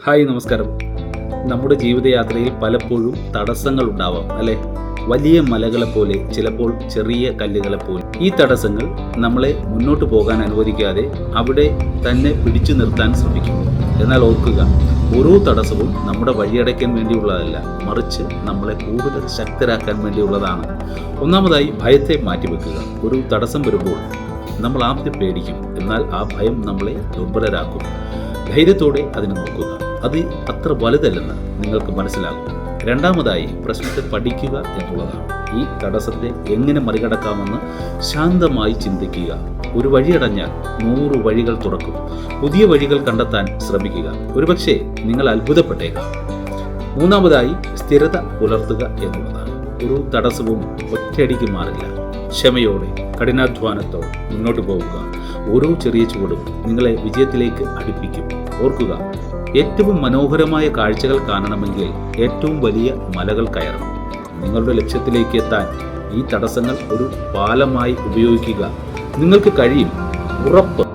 Hi, നമസ്കാരം. നമ്മുടെ ജീവിതയാത്രയിൽ പലപ്പോഴും തടസ്സങ്ങൾ ഉണ്ടാവാം, അല്ലെ? വലിയ മലകളെ പോലെ, ചിലപ്പോൾ ചെറിയ കല്ലുകളെ പോലെ. ഈ തടസ്സങ്ങൾ നമ്മളെ മുന്നോട്ട് പോകാൻ അനുവദിക്കാതെ അവിടെ തന്നെ പിടിച്ചു നിർത്താൻ ശ്രമിക്കും. എന്നാൽ ഓർക്കുക, ഓരോ തടസ്സവും നമ്മുടെ വഴിയടയ്ക്കാൻ വേണ്ടിയുള്ളതല്ല, മറിച്ച് നമ്മളെ കൂടുതൽ ശക്തരാക്കാൻ വേണ്ടിയുള്ളതാണ്. ഒന്നാമതായി, ഭയത്തെ മാറ്റിവെക്കുക. ഒരു തടസ്സം വരുമ്പോൾ നമ്മൾ ആദ്യം പേടിക്കും, എന്നാൽ ആ ഭയം നമ്മളെ ദുർബലരാക്കും. ധൈര്യത്തോടെ അതിനെ നോക്കുക. അത് അത്ര വലുതല്ലെന്ന് നിങ്ങൾക്ക് മനസ്സിലാകും. രണ്ടാമതായി, പ്രശ്നത്തെ പഠിക്കുക എന്നുള്ളതാണ്. ഈ തടസ്സത്തെ എങ്ങനെ മറികടക്കാമെന്ന് ശാന്തമായി ചിന്തിക്കുക. ഒരു വഴിയടഞ്ഞാൽ 100 വഴികൾ തുറക്കും. പുതിയ വഴികൾ കണ്ടെത്താൻ ശ്രമിക്കുക. ഒരുപക്ഷെ നിങ്ങൾ അത്ഭുതപ്പെട്ടേക്കാം. മൂന്നാമതായി, സ്ഥിരത പുലർത്തുക എന്നുള്ളതാണ്. ഒരു തടസ്സവും ഒറ്റയടിക്ക് മാറില്ല. ക്ഷമയോടെ, കഠിനാധ്വാനത്തോടെ മുന്നോട്ട് പോവുക. ഓരോ ചെറിയ ചുവടും നിങ്ങളെ വിജയത്തിലേക്ക് അടുപ്പിക്കും. ഓർക്കുക, ഏറ്റവും മനോഹരമായ കാഴ്ചകൾ കാണണമെങ്കിൽ ഏറ്റവും വലിയ മലകൾ കയറണം. നിങ്ങളുടെ ലക്ഷ്യത്തിലേക്ക് എത്താൻ ഈ തടസ്സങ്ങൾ ഒരു പാലമായി ഉപയോഗിക്കുക. നിങ്ങൾക്ക് കഴിയും, ഉറപ്പ്.